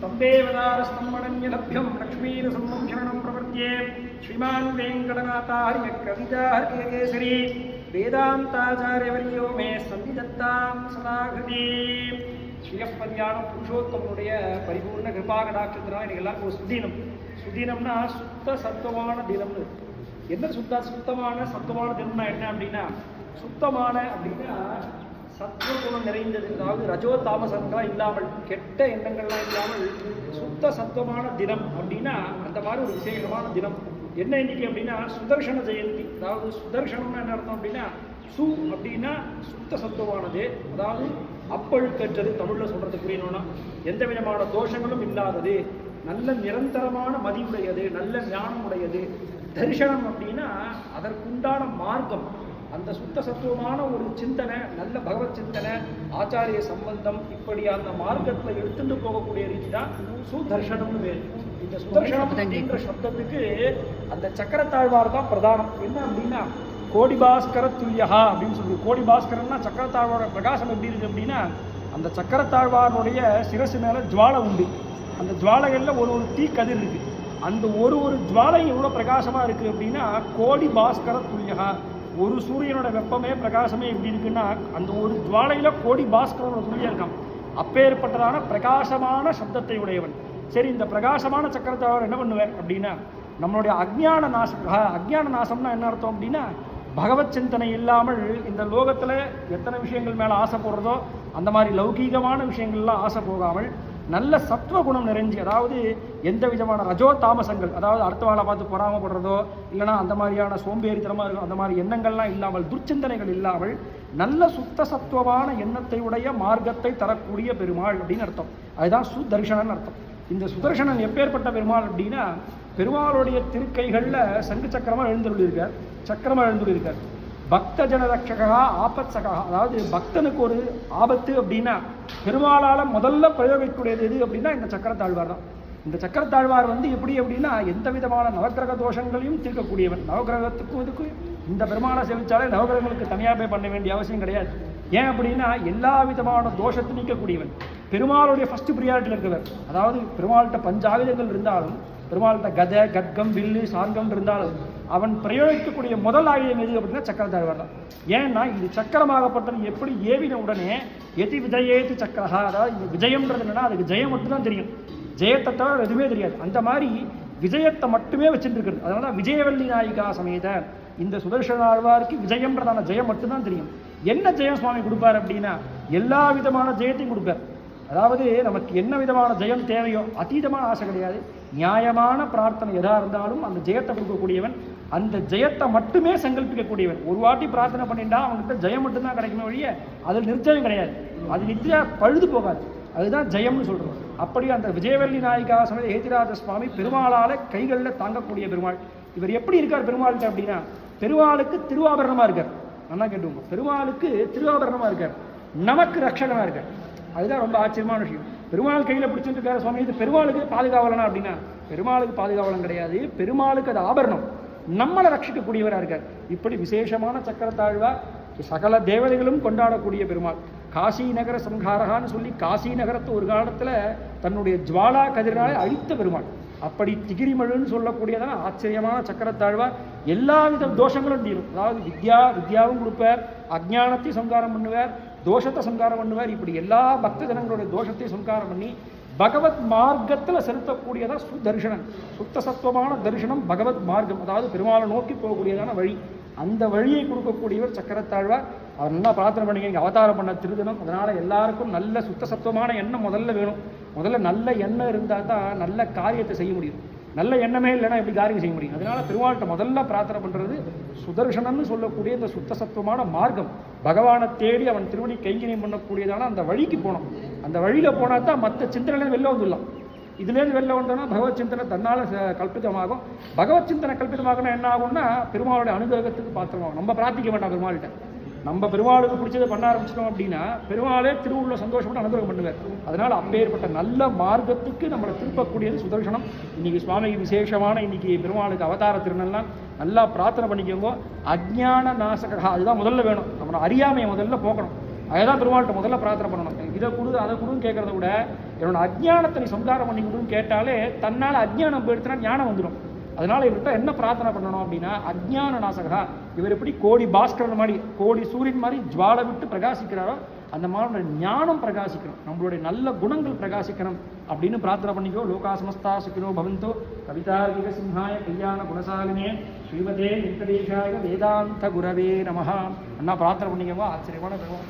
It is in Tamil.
ஸ்தம்பேவதாரஸ்தம்பணன்யலப்யம் லக்ஷ்மீரசம்மம் சரணம் பிரபத்யே. ஸ்ரீமான் வேங்கடநாதாரிய கவிதார்க்கியகேசரி வேதாந்தாச்சாரியவரியோ மே சந்திதத்தாம் சதாகிருதி. ஸ்ரீயப்பதியான புருஷோத்தமனுடைய பரிபூர்ண கிருபாகடாட்சத்தினால் இன்னைக்கு எல்லாருக்கும் ஒரு சுதீனம். சுதீனம்னா சுத்த சத்துவமான தினம்னு. என்ன சுத்தமான சத்துவமான தினம்னா என்ன அப்படின்னா, சுத்தமான அப்படின்னா சத்துவகுணம் நிறைந்தது, அதாவது ரஜோ தாமசங்கள்லாம் இல்லாமல், கெட்ட எண்ணங்கள்லாம் இல்லாமல் சுத்த சத்துவமான தினம் அப்படின்னா அந்த மாதிரி ஒரு விசேஷமான தினம். என்ன இன்னைக்கு அப்படின்னா சுதர்சன ஜெயந்தி. அதாவது சுதர்சனம்னா என்ன அர்த்தம் அப்படின்னா, சு அப்படின்னா சுத்த சத்துவமானது, அதாவது அப்பழுக்கற்றது. தமிழ்ல சொல்றது புரியணும்னா எந்த விதமான தோஷங்களும் இல்லாதது, நல்ல நிரந்தரமான மதிவுடையது, நல்ல ஞானம் உடையது. தரிசனம் அப்படின்னா அதற்குண்டான மார்க்கம், அந்த சுத்த சத்துவமான ஒரு சிந்தனை, நல்ல பகவத் சிந்தனை, ஆச்சாரிய சம்பந்தம், இப்படி அந்த மார்க்கத்தில் எடுத்துட்டு போகக்கூடிய ரீதி தான் சுதர்சனம்னு பேர். இந்த சுதர்சனம் அப்படின்ற சப்தத்துக்கு அந்த சக்கரத்தாழ்வார் தான் பிரதானம். என்ன அப்படின்னா கோடிபாஸ்கர துல்லியா அப்படின்னு சொல்லுது. கோடிபாஸ்கரன்னா சக்கரத்தாழ்வாரோட பிரகாசம் எப்படி இருக்கு அப்படின்னா, அந்த சக்கரத்தாழ்வாருடைய சிரசு மேல ஜுவாலை உண்டு. அந்த ஜுவாலைகளில் ஒரு தீ கதிர் இருக்கு. அந்த ஒரு ஜுவாலை எவ்வளோ பிரகாசமா இருக்கு அப்படின்னா கோடி பாஸ்கர துல்லியா. ஒரு சூரியனோட வெப்பமே பிரகாசமே எப்படி இருக்குன்னா அந்த ஒரு ஜுவாலையில கோடி பாஸ்கரோட துல்லியா இருக்கான். அப்பேற்பட்டதான பிரகாசமான சப்தத்தை உடையவன். சரி, இந்த பிரகாசமான சக்கரத்தாழ்வார் என்ன பண்ணுவார் அப்படின்னா, நம்மளுடைய அஜ்ஞான நாசம்னா என்ன அர்த்தம் அப்படின்னா, பகவத் சிந்தனை இல்லாமல் இந்த லோகத்துல எத்தனை விஷயங்கள் மேல ஆசை போடுறதோ அந்த மாதிரி லௌகீகமான விஷயங்கள்லாம் ஆசை போகாமல் நல்ல சத்துவகுணம் நிறைஞ்சி, அதாவது எந்த விதமான ரஜோ தாமசங்கள், அதாவது அடுத்தவாளை பார்த்து பொறாமப்படுறதோ இல்லைனா அந்த மாதிரியான சோம்பேறித்தனமாக இருக்கும் அந்த மாதிரி எண்ணங்கள்லாம் இல்லாமல், துர்ச்சிந்தனைகள் இல்லாமல் நல்ல சுத்த சத்துவமான எண்ணத்தை உடைய மார்க்கத்தை தரக்கூடிய பெருமாள் அப்படின்னு அர்த்தம். அதுதான் சுதர்சனன் அர்த்தம். இந்த சுதர்சனன் எப்பேற்பட்ட பெருமாள் அப்படின்னா, பெருமாளுடைய திருக்கைகளில் சங்கு சக்கரமாக எழுந்துள்ளிருக்கார், சக்கரமாக எழுந்துள்ளிருக்கார். பக்த ஜனரட்சகா ஆபத் சகா, அதாவது பக்தனுக்கு ஒரு ஆபத்து அப்படின்னா பெருமாளால் முதல்ல பிரயோகிக்கக்கூடியது எது அப்படின்னா இந்த சக்கரத்தாழ்வார் தான். இந்த சக்கரத்தாழ்வார் எப்படி அப்படின்னா எந்த விதமான நவக்கிரக தோஷங்களையும் தீர்க்கக்கூடியவன். நவக்கிரகத்துக்கும் இதுக்கும் இந்த பெருமாளை சேவிச்சாலே நவக்கிரகங்களுக்கு தனியாக போய் பண்ண வேண்டிய அவசியம் கிடையாது. ஏன் அப்படின்னா எல்லா விதமான தோஷத்தை நீக்கக்கூடியவன். பெருமாளுடைய ஃபர்ஸ்ட் ப்ரியாரிட்டியில் இருக்கிறவர். அதாவது பெருமாள்கிட்ட பஞ்சாயுதங்கள் இருந்தாலும், பெருமாள்கிட்ட கதை கட்கம் வில்லு சார்கம் இருந்தாலும் அவன் பிரயோகிக்கக்கூடிய முதல் ஆயுதம் எது அப்படின்னா சக்கரத்தாழ்வார் தான். ஏன்னா இது சக்கரமாகப்பட்டது எப்படி ஏவின உடனே எதி விஜயேத்து சக்கரஹா, அதாவது இந்த விஜயம்ன்றது என்னன்னா அதுக்கு ஜெயம் மட்டும்தான் தெரியும், ஜெயத்தை தவிர எதுவுமே தெரியாது. அந்த மாதிரி விஜயத்தை மட்டுமே வச்சுட்டு இருக்கிறது. அதனால விஜயவல்லி நாயிகா சமேத இந்த சுதர்சன ஆழ்வாருக்கு விஜயம்ன்றதான ஜெயம் மட்டும்தான் தெரியும். என்ன ஜெயம் சுவாமி கொடுப்பார் அப்படின்னா எல்லா விதமான ஜெயத்தையும் கொடுப்பார். அதாவது நமக்கு என்ன விதமான ஜெயம் தேவையோ, அதீதமான ஆசை கிடையாது, நியாயமான பிரார்த்தனை எதா இருந்தாலும் அந்த ஜெயத்தை கொடுக்கக்கூடியவன், அந்த ஜெயத்தை மட்டுமே சங்கல்பிக்கக்கூடியவன். ஒரு வாட்டி பிரார்த்தனை பண்ணிட்டா அவங்ககிட்ட ஜெயம் மட்டும்தான் கிடைக்குமே ஒழிய அதில் நிச்சயம் கிடையாது, அது நிச்சய பழுது போகாது. அதுதான் ஜெயம்னு சொல்றோம். அப்படி அந்த விஜயவல்லி நாயிகா சமேத ஏதிராஜ சுவாமி பெருமாளால கைகளில் தாங்கக்கூடிய பெருமாள். இவர் எப்படி இருக்கார் பெருமாள்கிட்ட அப்படின்னா, பெருமாளுக்கு திருவாபரணமா இருக்கார். நல்லா கேட்டுவோம், பெருமாளுக்கு திருவாபரணமா இருக்கார், நமக்கு ரட்சகனா இருக்கார். அதுதான் ரொம்ப ஆச்சரியமான விஷயம். பெருமாள் கையில் பிடிச்சிட்டு இருக்காரு சுவாமி, இது பெருமாளுக்கு பாதுகாவலனா அப்படின்னா பெருமாளுக்கு பாதுகாவலன் கிடையாது, பெருமாளுக்கு அது ஆபரணம், நம்மளை ரட்சிக்கக்கூடியவராக இருக்கார். இப்படி விசேஷமான சக்கரத்தாழ்வார் சகல தேவதைகளும் கொண்டாடக்கூடிய பெருமாள். காசி நகர சம்ஹாரகான்னு சொல்லி காசி நகரத்தை ஒரு காலத்தில் தன்னுடைய ஜுவாலா கதிராலே அழித்த பெருமாள். அப்படி திகிரிமழுன்னு சொல்லக்கூடியதான ஆச்சரியமான சக்கரத்தாழ்வார் எல்லாவித தோஷங்களும் தீரும். அதாவது வித்யாவும் கொடுப்பார், அஜ்ஞானத்தையும் சம்காரம் பண்ணுவார், தோஷத்தை சம்காரம் பண்ணுவார். இப்படி எல்லா பக்த ஜனங்களுடைய தோஷத்தையும் சம்காரம் பண்ணி பகவத் மார்க்கத்தில் செலுத்தக்கூடியதான் சுதர்சனன். சுத்த சத்துவமான தரிசனம் பகவத் மார்க்கம், அதாவது பெருமாளை நோக்கி போகக்கூடியதான வழி. அந்த வழியை கொடுக்கக்கூடியவர் சக்கரத்தாழ்வார். அவர் நல்லா பிரார்த்தனை பண்ணிக்க, அவதாரம் பண்ண திருதினம். அதனால எல்லாருக்கும் நல்ல சுத்த சத்துவமான எண்ணம் முதல்ல வேணும். முதல்ல நல்ல எண்ணம் இருந்தால் தான் நல்ல காரியத்தை செய்ய முடியும். நல்ல எண்ணமே இல்லைன்னா எப்படி காரியம் செய்ய முடியும்? அதனால பெருமாள்கிட்ட முதல்ல பிரார்த்தனை பண்றது சுதர்சனன்னு சொல்லக்கூடிய இந்த சுத்த சத்துவமான மார்க்கம். பகவானை தேடி அவன் திருவடி கைங்கரியம் பண்ணக்கூடியதான அந்த வழிக்கு போனோம். அந்த வழியில போனா தான் மற்ற சிந்தனையில வெளில வந்துடலாம். இதுலேருந்து வெளில வந்தோம்னா பகவத் சிந்தனை தன்னால் கல்பிதமாகும். பகவத் சிந்தனை கல்பிதமாகனா என்ன ஆகும்னா பெருமாளுடைய அனுகிரகத்துக்கு பாத்திரமாகும். நம்ம பிரார்த்திக்க வேண்டாம் பெருமாள்கிட்ட. நம்ம பெருமாளுக்கு பிடிச்சதை பண்ண ஆரம்பிச்சிட்டோம் அப்படின்னா பெருமாளே திருவுள்ள சந்தோஷப்பட்டு அனுகிரகம் பண்ணுவார். அதனால அப்பேற்பட்ட நல்ல மார்க்கத்துக்கு நம்மளை திருப்பக்கூடியது சுதர்சனம். இன்னைக்கு சுவாமிக்கு விசேஷமான இன்னைக்கு பெருமாளுக்கு அவதார திருநெல்லாம் நல்லா பிரார்த்தனை பண்ணிக்கோங்க. அஜ்ஞான நாசகா, அதுதான் முதல்ல வேணும். நம்ம அறியாமையை முதல்ல போக்கணும். அதுதான் பெருமாள்கிட்ட முதல்ல பிரார்த்தனை பண்ணணும். இதை கொடு அதை கொடுன்னு கேட்கறத விட என்னோட அஜ்ஞானத்தை நீ சம்ஹாரம் பண்ணி கொடுன்னு கேட்டாலே தன்னால் அஜ்ஞானம் போயிடுச்சுன்னா ஞானம் வந்துடும். அதனால இவர்கிட்ட என்ன பிரார்த்தனை பண்ணணும் அப்படின்னா, அஜ்ஞான நாசகா, இவர் எப்படி கோடி பாஸ்கரன் மாதிரி கோடி சூரியன் மாதிரி ஜுவாலை விட்டு பிரகாசிக்கிறாரோ அந்த மாதிரி ஞானம் பிரகாசிக்கணும், நம்மளுடைய நல்ல குணங்கள் பிரகாசிக்கணும் அப்படின்னு பிரார்த்தனை பண்ணிக்கோ. லோகா சமஸ்தா சுகினோ பவந்தோ. கவிதார்க்கிக சிம்ஹாய கல்யாண குணசாலினே ஸ்ரீமதே வெங்கடேஷாய வேதாந்த குரவே நமஹ. அண்ணா பிரார்த்தனை பண்ணிக்கோங்க. ஆச்சரியமான பெருமாள்.